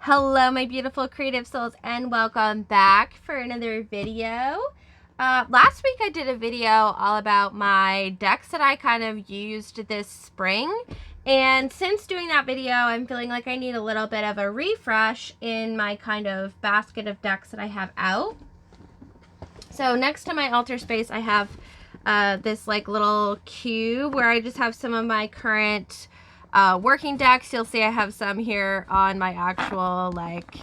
Hello my beautiful creative souls, and welcome back for another video. Last week I did a video all about my decks that I kind of used this spring, and since doing that video I'm feeling like I need a little bit of a refresh in my kind of basket of decks that I have out. So next to my altar space I have this like little cube where I just have some of my current working decks. You'll see I have some here on my actual like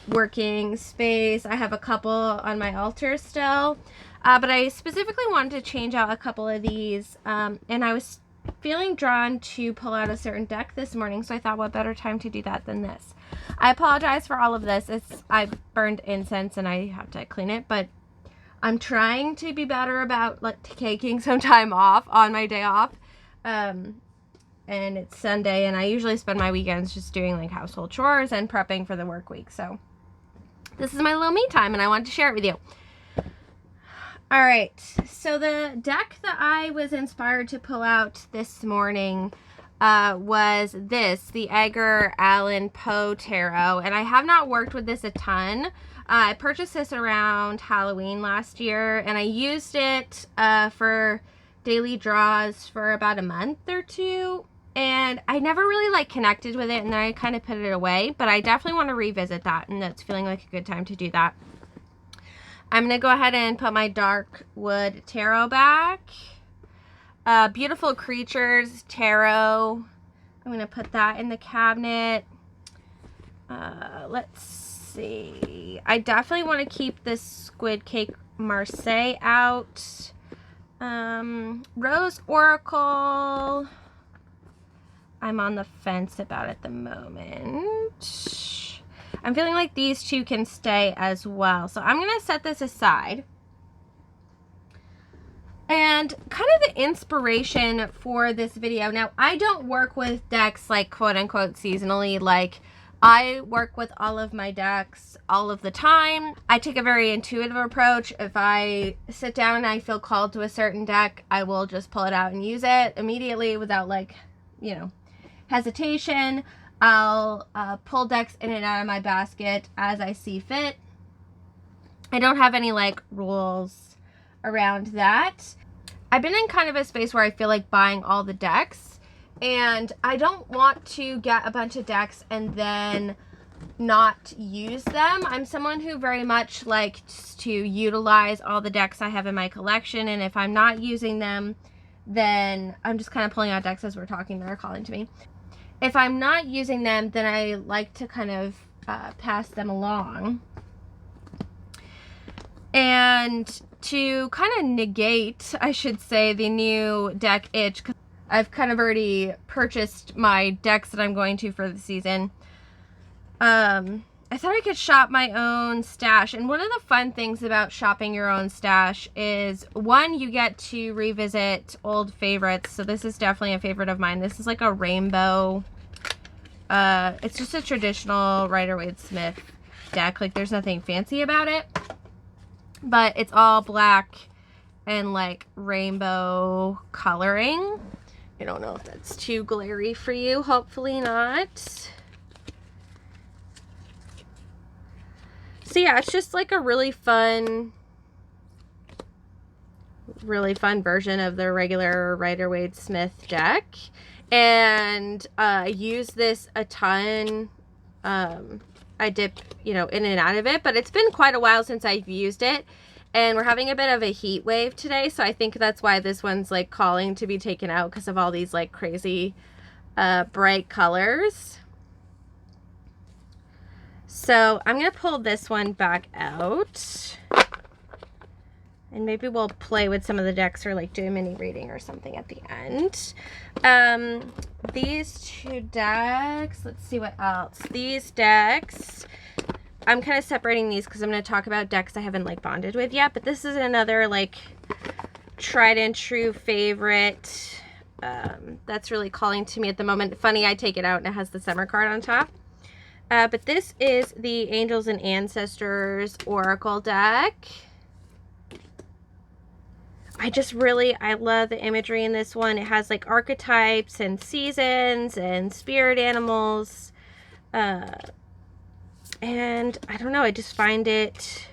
working space. I have a couple on my altar still, but I specifically wanted to change out a couple of these, and I was feeling drawn to pull out a certain deck this morning, so I thought what better time to do that than this. I apologize for all of this. I burned incense and I have to clean it, but I'm trying to be better about like taking some time off on my day off. And it's Sunday, and I usually spend my weekends just doing like household chores and prepping for the work week. So this is my little me time, and I wanted to share it with you. All right, so the deck that I was inspired to pull out this morning was the Edgar Allan Poe Tarot, and I have not worked with this a ton. I purchased this around Halloween last year, and I used it for daily draws for about a month or two. And I never really like connected with it, and then I kind of put it away, but I definitely want to revisit that, and that's feeling like a good time to do that. I'm going to go ahead and put my Dark Wood Tarot back. Beautiful Creatures Tarot. I'm going to put that in the cabinet. Let's see. I definitely want to keep this Squid Cake Marseille out. Rose Oracle. I'm on the fence about at the moment. I'm feeling like these two can stay as well. So I'm going to set this aside. And kind of the inspiration for this video. Now, I don't work with decks like quote unquote seasonally. Like, I work with all of my decks all of the time. I take a very intuitive approach. If I sit down and I feel called to a certain deck, I will just pull it out and use it immediately without like, you know, hesitation. I'll pull decks in and out of my basket as I see fit. I don't have any like rules around that. I've been in kind of a space where I feel like buying all the decks, and I don't want to get a bunch of decks and then not use them. I'm someone who very much likes to utilize all the decks I have in my collection, and if I'm not using them, then I'm just kind of pulling out decks as we're talking that are calling to me. If I'm not using them, then I like to kind of pass them along. And to kind of negate, I should say, the new deck itch, because I've kind of already purchased my decks that I'm going to for the season, I thought I could shop my own stash. And one of the fun things about shopping your own stash is, one, you get to revisit old favorites. So this is definitely a favorite of mine. This is like a rainbow. It's just a traditional Rider-Waite-Smith deck. Like, there's nothing fancy about it, but it's all black and like rainbow coloring. I don't know if that's too glary for you. Hopefully not. So yeah, it's just like a really fun version of the regular Rider-Waite-Smith deck. And I use this a ton. I dip, you know, in and out of it, but it's been quite a while since I've used it. And we're having a bit of a heat wave today, so I think that's why this one's like calling to be taken out, because of all these like crazy bright colors. So I'm going to pull this one back out, and maybe we'll play with some of the decks or like do a mini reading or something at the end. These two decks, let's see what else. These decks, I'm kind of separating these because I'm going to talk about decks I haven't like bonded with yet, but this is another like tried and true favorite that's really calling to me at the moment. Funny, I take it out and it has the summer card on top. But this is the Angels and Ancestors Oracle deck. I love the imagery in this one. It has like archetypes and seasons and spirit animals. And I don't know, I just find it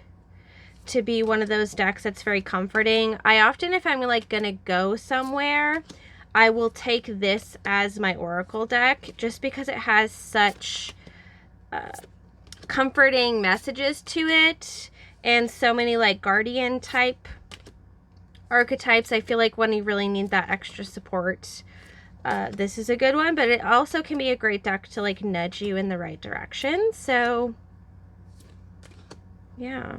to be one of those decks that's very comforting. I often, if I'm like gonna go somewhere, I will take this as my oracle deck just because it has such comforting messages to it and so many like guardian type archetypes. I feel like when you really need that extra support, this is a good one, but it also can be a great deck to like nudge you in the right direction. So yeah,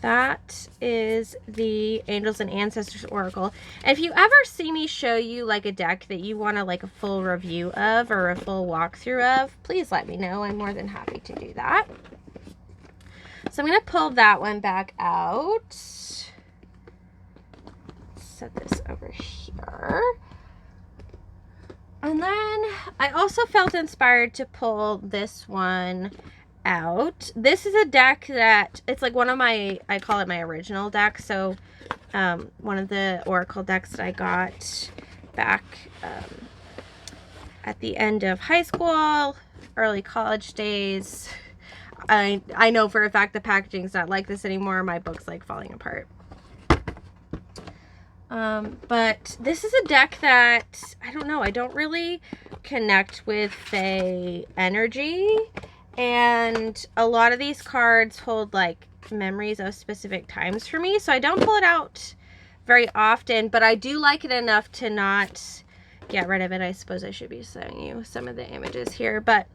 that is the Angels and Ancestors Oracle. And if you ever see me show you like a deck that you want to like a full review of or a full walkthrough of, please let me know. I'm more than happy to do that. So I'm going to pull that one back out. Set this over here. And then I also felt inspired to pull this one out. This is a deck that it's like one of my, I call it my original deck. So one of the oracle decks that I got back at the end of high school, early college days. I know for a fact the packaging's not like this anymore. My book's like falling apart. But this is a deck that, I don't know, I don't really connect with Fae energy. And a lot of these cards hold like memories of specific times for me. So I don't pull it out very often, but I do like it enough to not get rid of it. I suppose I should be showing you some of the images here, but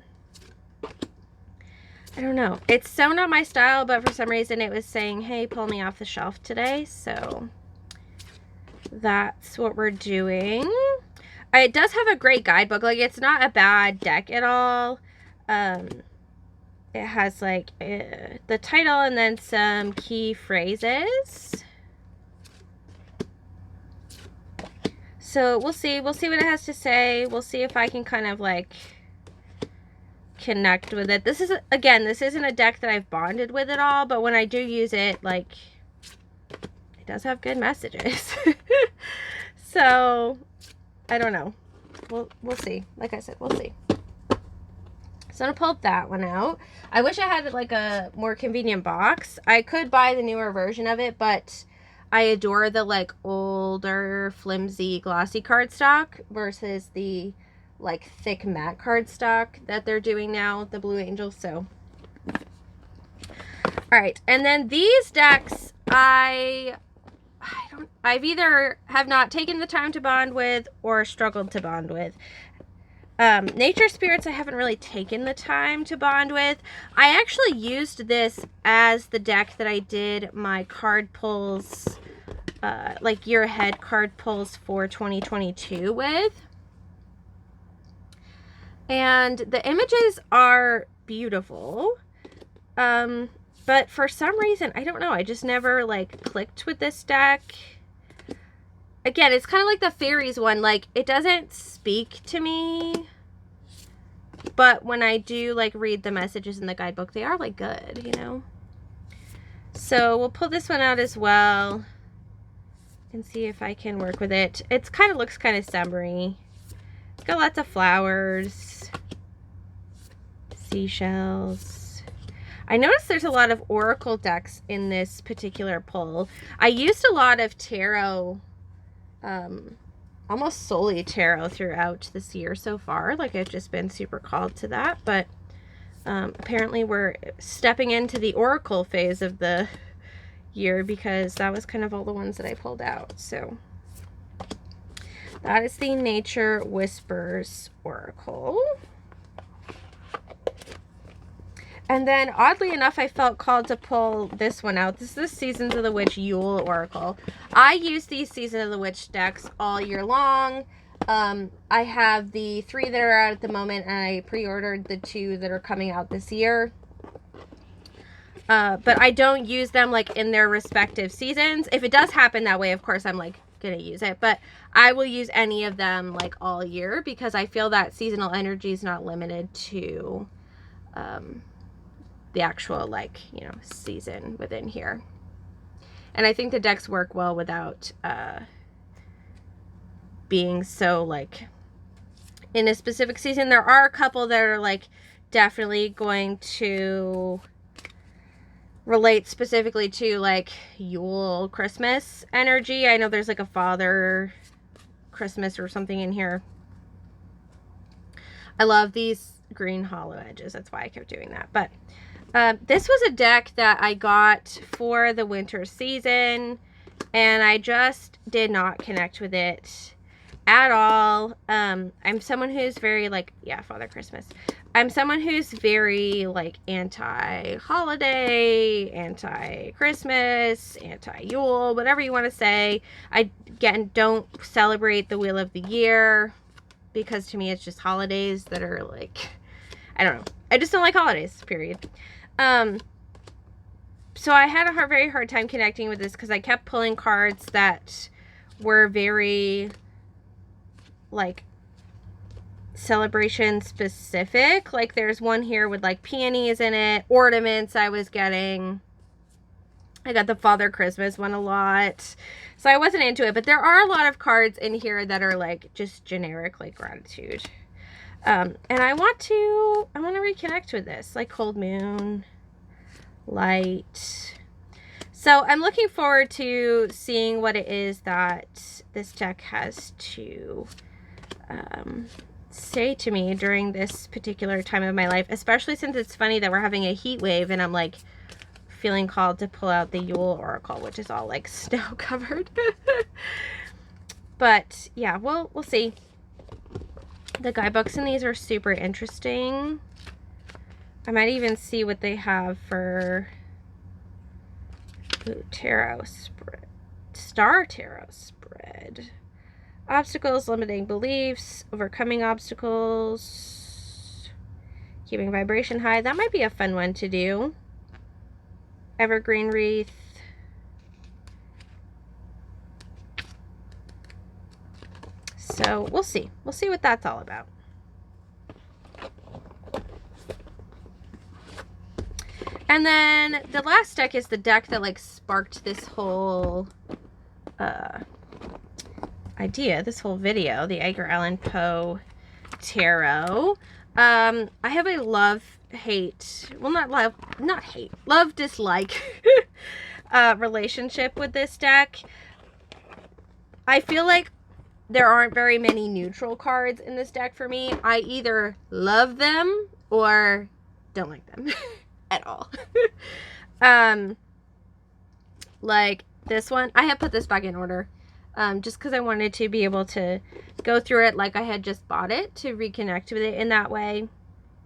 I don't know. It's so not my style, but for some reason it was saying, hey, pull me off the shelf today. So that's what we're doing. It does have a great guidebook. Like, it's not a bad deck at all. It has like the title and then some key phrases. So we'll see what it has to say. We'll see if I can kind of like connect with it. This is, again, this isn't a deck that I've bonded with at all, but when I do use it, like, it does have good messages. So I don't know. We'll see. Like I said, we'll see. So I'm gonna pull that one out. I wish I had like a more convenient box. I could buy the newer version of it, but I adore the like older, flimsy, glossy cardstock versus the like thick matte cardstock that they're doing now, the Blue Angels. So, all right, and then these decks, I've either have not taken the time to bond with or struggled to bond with. Nature Spirits, I haven't really taken the time to bond with. I actually used this as the deck that I did my card pulls, like year ahead card pulls for 2022 with. And the images are beautiful. But for some reason, I don't know, I just never like clicked with this deck. Again, it's kind of like the fairies one. Like, it doesn't speak to me, but when I do like read the messages in the guidebook, they are like good, you know. So we'll pull this one out as well and see if I can work with it. It's kind of looks kind of summery. It's got lots of flowers, seashells. I noticed there's a lot of oracle decks in this particular pull. I used a lot of tarot, almost solely tarot throughout this year so far. Like, I've just been super called to that, but apparently we're stepping into the oracle phase of the year because that was kind of all the ones that I pulled out. So that is the Nature Whispers Oracle. And then, oddly enough, I felt called to pull this one out. This is the Seasons of the Witch Yule Oracle. I use these Season of the Witch decks all year long. I have the 3 that are out at the moment, and I pre-ordered the 2 that are coming out this year. But I don't use them, like, in their respective seasons. If it does happen that way, of course, I'm, like, gonna use it. But I will use any of them, like, all year because I feel that seasonal energy is not limited to the actual, like, you know, season within here. And I think the decks work well without being so, like, in a specific season. There are a couple that are like definitely going to relate specifically to like Yule, Christmas energy. I know there's like a Father Christmas or something in here. I love these green hollow edges. That's why I kept doing that. But this was a deck that I got for the winter season, and I just did not connect with it at all. I'm someone who's very like, yeah, Father Christmas. I'm someone who's very like anti-holiday, anti-Christmas, anti-Yule, whatever you want to say. I, again, don't celebrate the Wheel of the Year because to me it's just holidays that are like, I don't know. I just don't like holidays, period. So I had a very hard time connecting with this because I kept pulling cards that were very like celebration specific. Like there's one here with like peonies in it, ornaments I was getting. I got the Father Christmas one a lot, so I wasn't into it. But there are a lot of cards in here that are like just generic, like gratitude. And I want to reconnect with this, like Cold Moon, Light. So I'm looking forward to seeing what it is that this deck has to say to me during this particular time of my life, especially since it's funny that we're having a heat wave and I'm like feeling called to pull out the Yule Oracle, which is all like snow covered. But yeah, we'll see. The guidebooks in these are super interesting. I might even see what they have for tarot spread, star tarot spread. Obstacles, limiting beliefs, overcoming obstacles, keeping vibration high. That might be a fun one to do. Evergreen wreath. So we'll see. We'll see what that's all about. And then the last deck is the deck that like sparked this whole idea, this whole video, the Edgar Allan Poe Tarot. I have a love-hate, well, love-dislike relationship with this deck. I feel like there aren't very many neutral cards in this deck for me. I either love them or don't like them at all. Like this one, I have put this back in order just because I wanted to be able to go through it like I had just bought it, to reconnect with it in that way.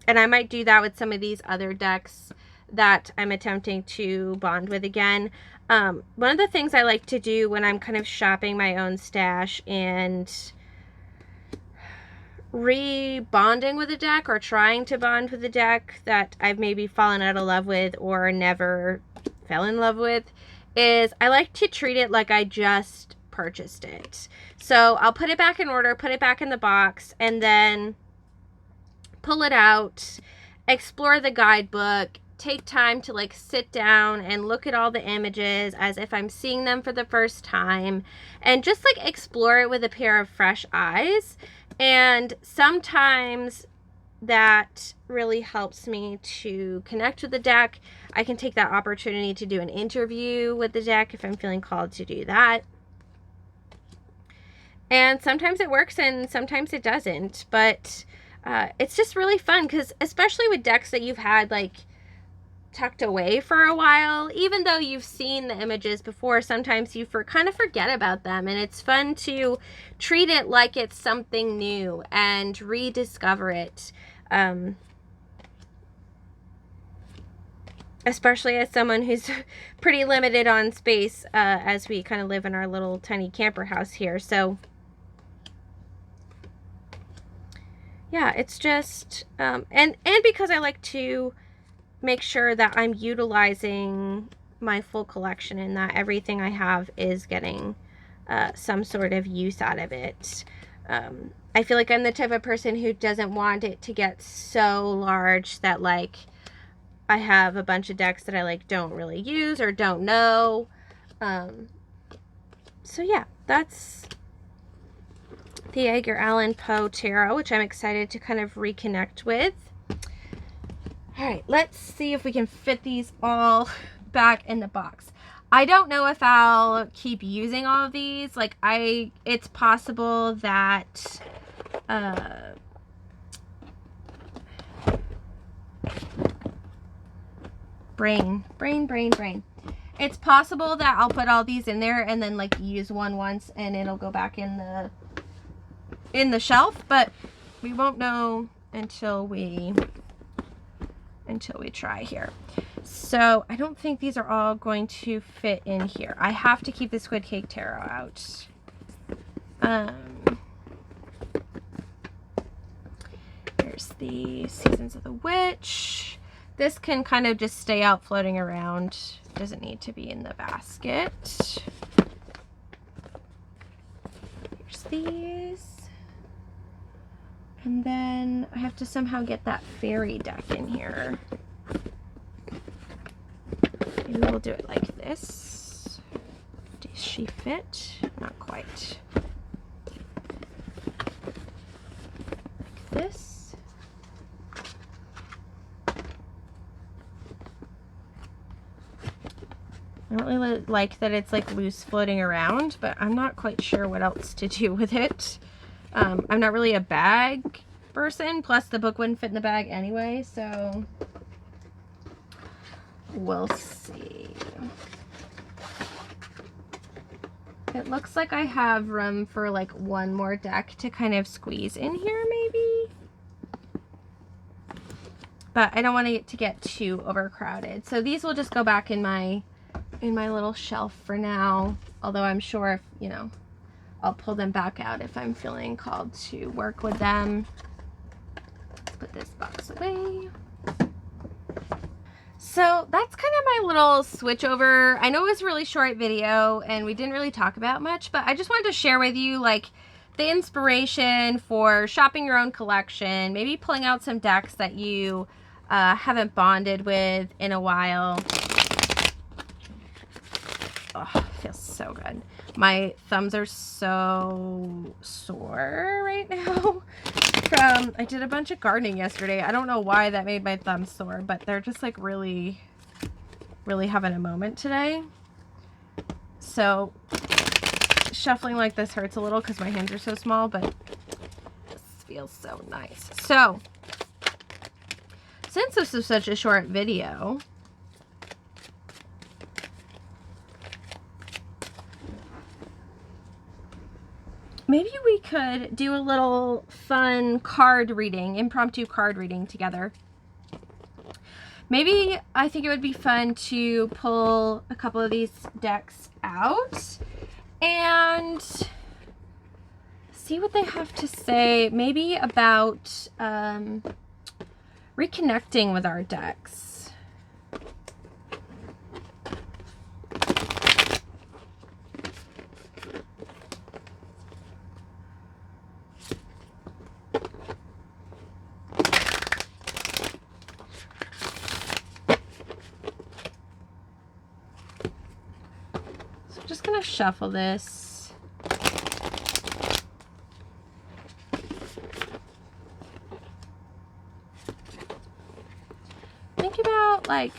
And I might do that with some of these other decks that I'm attempting to bond with again. One of the things I like to do when I'm kind of shopping my own stash and re-bonding with a deck, or trying to bond with a deck that I've maybe fallen out of love with or never fell in love with, is I like to treat it like I just purchased it. So I'll put it back in order, put it back in the box, and then pull it out, explore the guidebook, take time to like sit down and look at all the images as if I'm seeing them for the first time, and just like explore it with a pair of fresh eyes. And sometimes that really helps me to connect with the deck. I can take that opportunity to do an interview with the deck if I'm feeling called to do that. And sometimes it works and sometimes it doesn't, but it's just really fun, because especially with decks that you've had like tucked away for a while, even though you've seen the images before, sometimes you kind of forget about them, and it's fun to treat it like it's something new and rediscover it. Especially as someone who's pretty limited on space as we kind of live in our little tiny camper house here. So yeah, it's just and because I like to make sure that I'm utilizing my full collection and that everything I have is getting some sort of use out of it. I feel like I'm the type of person who doesn't want it to get so large that like I have a bunch of decks that I like don't really use or don't know. So yeah, that's the Edgar Allan Poe Tarot, which I'm excited to kind of reconnect with. All right, let's see if we can fit these all back in the box. I don't know if I'll keep using all of these. Like, it's possible that brain. It's possible that I'll put all these in there and then like use one once and it'll go back in the shelf, but we won't know until we try here. So I don't think these are all going to fit in here. I have to keep the Squid Cake Tarot out. Here's the Seasons of the Witch. This can kind of just stay out floating around. Doesn't need to be in the basket. Here's these. And then I have to somehow get that fairy deck in here. Maybe we'll do it like this. Does she fit? Not quite. Like this. I don't really like that it's like loose floating around, but I'm not quite sure what else to do with it. I'm not really a bag person, plus the book wouldn't fit in the bag anyway, so we'll see. It looks like I have room for like one more deck to kind of squeeze in here maybe. But I don't want it to get too overcrowded. So these will just go back in my little shelf for now, although I'm sure if, you know, I'll pull them back out if I'm feeling called to work with them. Let's put this box away. So that's kind of my little switch over. I know it was a really short video and we didn't really talk about much, but I just wanted to share with you like the inspiration for shopping your own collection, maybe pulling out some decks that you haven't bonded with in a while. Oh, feels so good. My thumbs are so sore right now from, I did a bunch of gardening yesterday. I don't know why that made my thumbs sore, but they're just like really having a moment today. So shuffling like this hurts a little because my hands are so small, but this feels so nice. So since this is such a short video, maybe we could do a little fun card reading, impromptu card reading together. Maybe I think it would be fun to pull a couple of these decks out and see what they have to say, maybe about reconnecting with our decks. Just gonna shuffle this. Think about like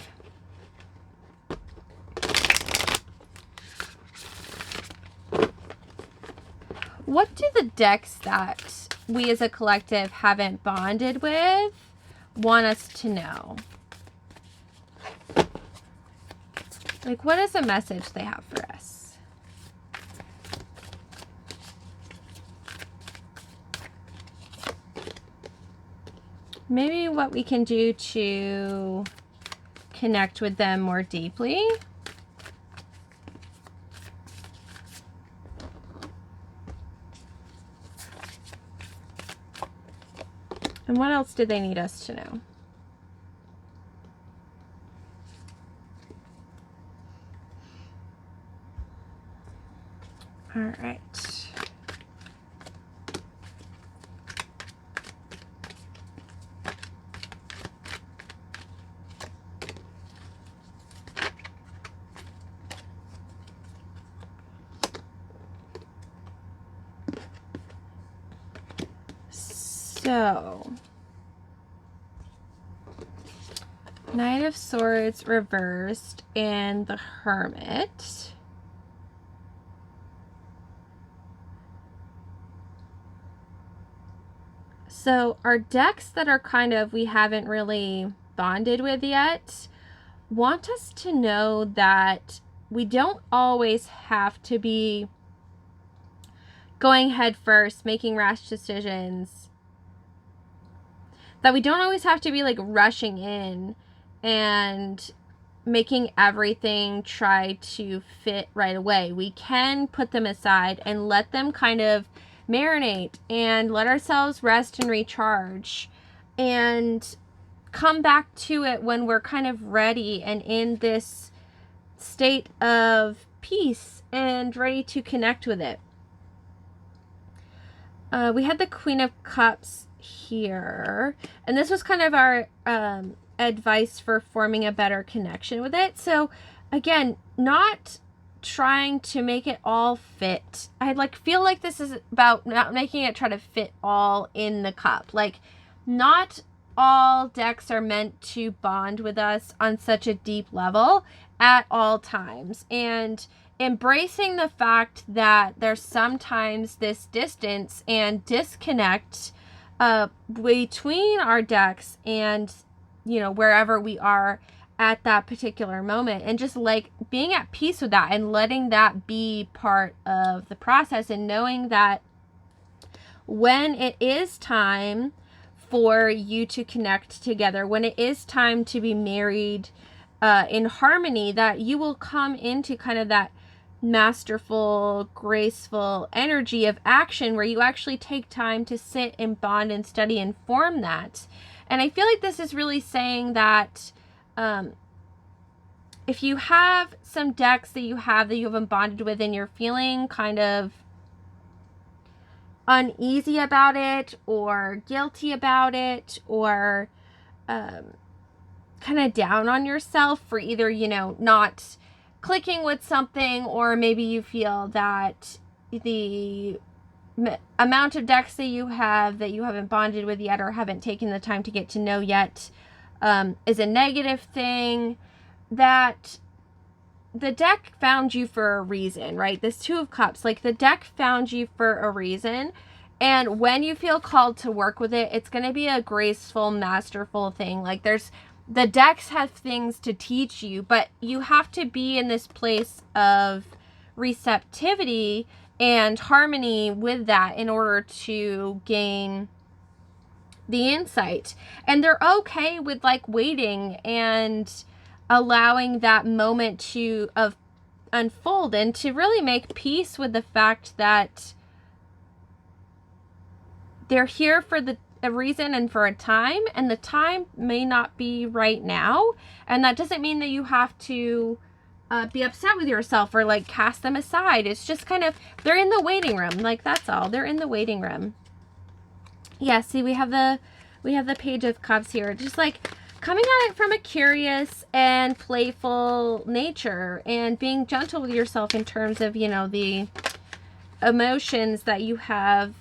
what do the decks that we as a collective haven't bonded with want us to know? Like, what is the message they have for us? Maybe what we can do to connect with them more deeply. And what else did they need us to know? All right. So, Knight of Swords reversed and the Hermit. So our decks that are kind of, we haven't really bonded with yet, want us to know that we don't always have to be going head first, making rash decisions, that we don't always have to be like rushing in and making everything try to fit right away. We can put them aside and let them kind of marinate and let ourselves rest and recharge and come back to it when we're kind of ready and in this state of peace and ready to connect with it. We had the Queen of Cups here, and this was kind of our advice for forming a better connection with it. So again, not trying to make it all fit. I like feel like this is about not making it try to fit all in the cup. Like, not all decks are meant to bond with us on such a deep level at all times, and embracing the fact that there's sometimes this distance and disconnect between our decks and, you know, wherever we are at that particular moment, and just like being at peace with that and letting that be part of the process, and knowing that when it is time for you to connect together, when it is time to be married in harmony, that you will come into kind of that masterful, graceful energy of action where you actually take time to sit and bond and study and form that. And I feel like this is really saying that if you have some decks that you haven't bonded with and you're feeling kind of uneasy about it or guilty about it, or kind of down on yourself for either, you know, not clicking with something, or maybe you feel that the amount of decks that you haven't bonded with yet or haven't taken the time to get to know yet is a negative thing, that the deck found you for a reason, right? This Two of Cups, like the deck found you for a reason. And when you feel called to work with it, it's going to be a graceful, masterful thing. Like the decks have things to teach you, but you have to be in this place of receptivity and harmony with that in order to gain the insight. And they're okay with like waiting and allowing that moment to unfold, and to really make peace with the fact that they're here for a reason and for a time, and the time may not be right now. And that doesn't mean that you have to be upset with yourself or like cast them aside. It's just kind of, they're in the waiting room. Like, that's all. They're in the waiting room. Yeah, see, we have the Page of Cups here. Just like coming at it from a curious and playful nature, and being gentle with yourself in terms of, you know, the emotions that you have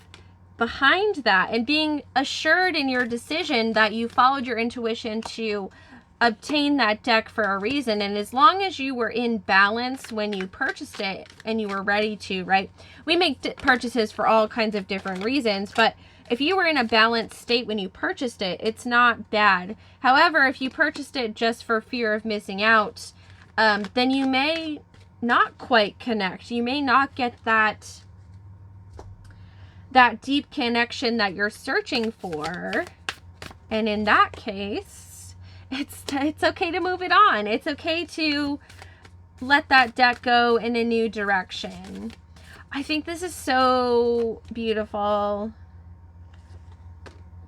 behind that, and being assured in your decision that you followed your intuition to obtain that deck for a reason. And as long as you were in balance when you purchased it and you were ready to, right? We make purchases for all kinds of different reasons, but if you were in a balanced state when you purchased it, it's not bad. However, if you purchased it just for fear of missing out, then you may not quite connect. You may not get that deep connection that you're searching for. And in that case, it's okay to move it on. It's okay to let that deck go in a new direction. I think this is so beautiful.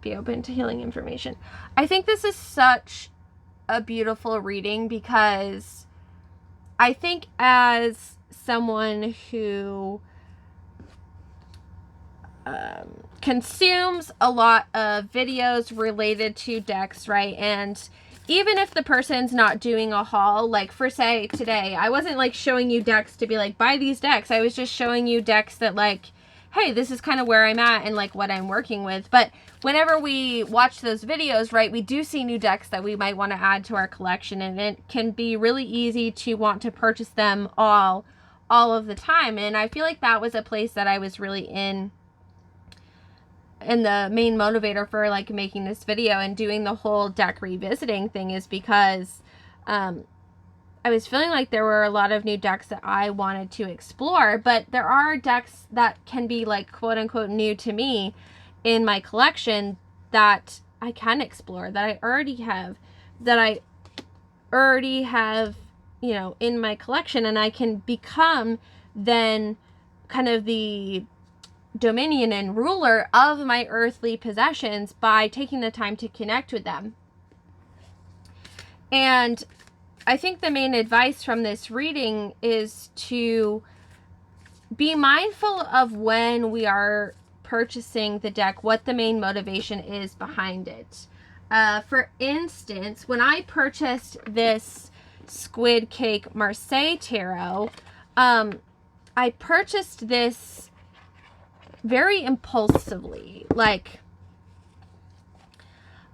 Be open to healing information. I think this is such a beautiful reading, because I think as someone who consumes a lot of videos related to decks, right? And even if the person's not doing a haul, like for say today, I wasn't like showing you decks to be like, buy these decks. I was just showing you decks that like hey, this is kind of where I'm at and like what I'm working with. But whenever we watch those videos, right, we do see new decks that we might want to add to our collection, and it can be really easy to want to purchase them all of the time. And I feel like that was a place that I was really in the main motivator for like making this video and doing the whole deck revisiting thing is because I was feeling like there were a lot of new decks that I wanted to explore, but there are decks that can be like quote unquote new to me in my collection that I can explore, that I already have, you know, in my collection, and I can become then kind of the dominion and ruler of my earthly possessions by taking the time to connect with them. And I think the main advice from this reading is to be mindful of when we are purchasing the deck, what the main motivation is behind it. For instance, when I purchased this Squid Cake Marseille Tarot, I purchased this very impulsively. Like,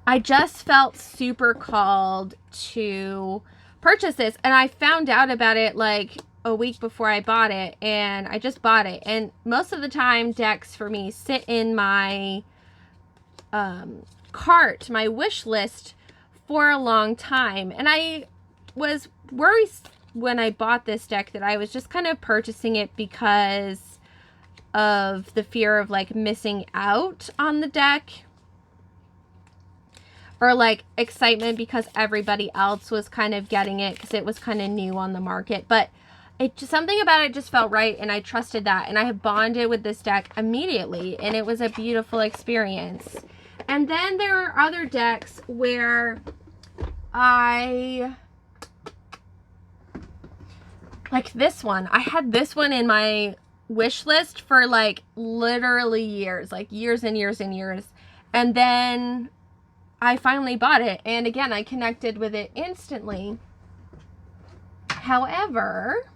I just felt super called to purchase this, and I found out about it like a week before I bought it, and I just bought it. And most of the time decks for me sit in my cart, my wish list, for a long time, and I was worried when I bought this deck that I was just kind of purchasing it because of the fear of like missing out on the deck, or like excitement because everybody else was kind of getting it because it was kind of new on the market. But it just, something about it just felt right, and I trusted that, and I have bonded with this deck immediately, and it was a beautiful experience. And then there are other decks where like this one. I had this one in my wish list for like literally years, like years and years and years. And then I finally bought it, and again, I connected with it instantly. However,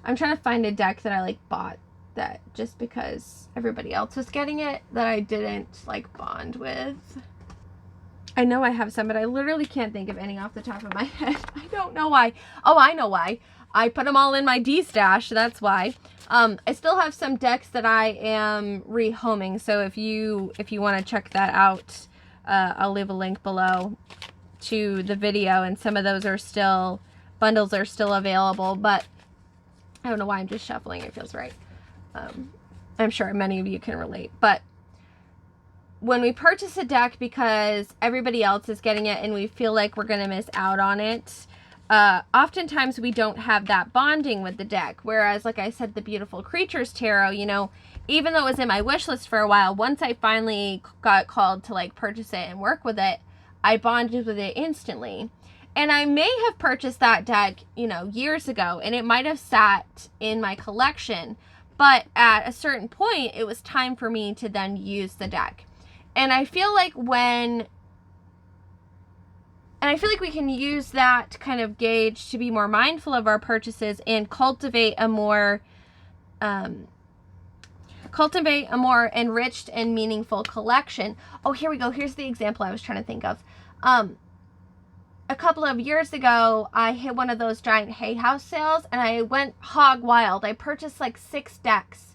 I'm trying to find a deck that I like bought that just because everybody else was getting it that I didn't like bond with. I know I have some, but I literally can't think of any off the top of my head. I don't know why. Oh, I know why. I put them all in my D stash. That's why. I still have some decks that I am rehoming. So if you want to check that out, I'll leave a link below to the video, and some of those are still, bundles are still available, but I don't know why I'm just shuffling. It feels right. I'm sure many of you can relate, but when we purchase a deck because everybody else is getting it and we feel like we're going to miss out on it, oftentimes we don't have that bonding with the deck. Whereas, like I said, the Beautiful Creatures Tarot, you know, even though it was in my wish list for a while, once I finally got called to like purchase it and work with it, I bonded with it instantly. And I may have purchased that deck, you know, years ago, and it might have sat in my collection, but at a certain point, it was time for me to then use the deck. And I feel like we can use that kind of gauge to be more mindful of our purchases and cultivate a more enriched and meaningful collection. Oh, here we go. Here's the example I was trying to think of. A couple of years ago, I hit one of those giant hay house sales, and I went hog wild. I purchased like 6 decks.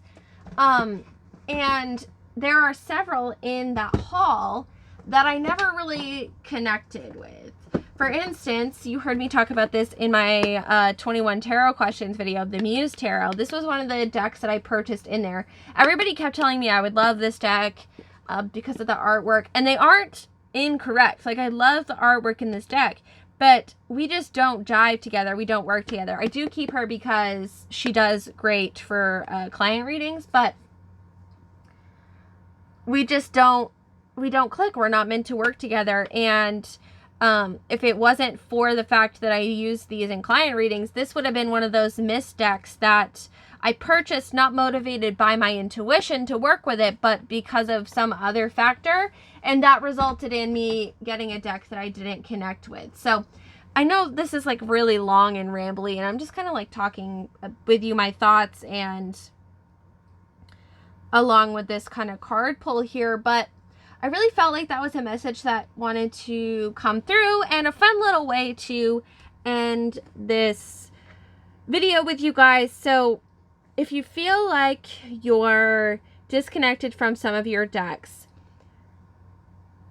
And there are several in that haul that I never really connected with. For instance, you heard me talk about this in my 21 tarot questions video, the Muse Tarot. This was one of the decks that I purchased in there. Everybody kept telling me I would love this deck because of the artwork, and they aren't incorrect. Like, I love the artwork in this deck, but we just don't jive together. We don't work together. I do keep her because she does great for client readings, but we don't click. We're not meant to work together. And if it wasn't for the fact that I use these in client readings, this would have been one of those missed decks that I purchased not motivated by my intuition to work with it, but because of some other factor. And that resulted in me getting a deck that I didn't connect with. So I know this is like really long and rambly, and I'm just kind of like talking with you my thoughts and along with this kind of card pull here, but I really felt like that was a message that wanted to come through, and a fun little way to end this video with you guys. So if you feel like you're disconnected from some of your decks,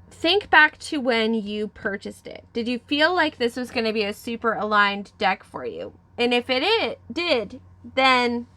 think back to when you purchased it. Did you feel like this was going to be a super aligned deck for you? And if it did, then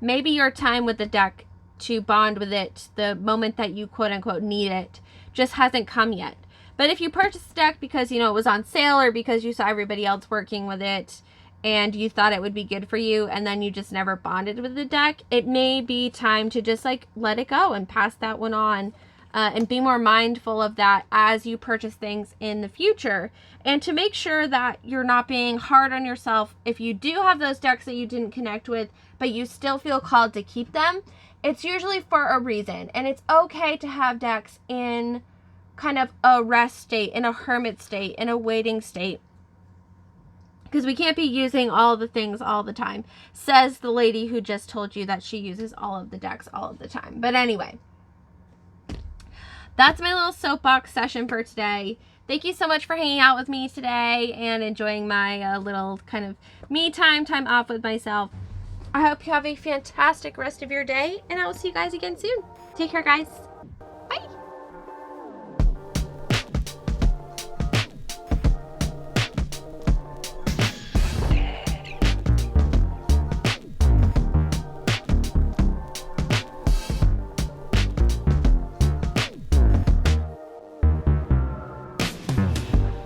maybe your time with the deck to bond with it, the moment that you quote unquote need it, just hasn't come yet. But if you purchased the deck because, you know, it was on sale, or because you saw everybody else working with it and you thought it would be good for you, and then you just never bonded with the deck, it may be time to just like let it go and pass that one on. And be more mindful of that as you purchase things in the future, and to make sure that you're not being hard on yourself if you do have those decks that you didn't connect with, but you still feel called to keep them. It's usually for a reason, and it's okay to have decks in kind of a rest state, in a hermit state, in a waiting state, because we can't be using all the things all the time, says the lady who just told you that she uses all of the decks all of the time. But anyway, that's my little soapbox session for today. Thank you so much for hanging out with me today and enjoying my little kind of me time off with myself. I hope you have a fantastic rest of your day, and I will see you guys again soon. Take care, guys.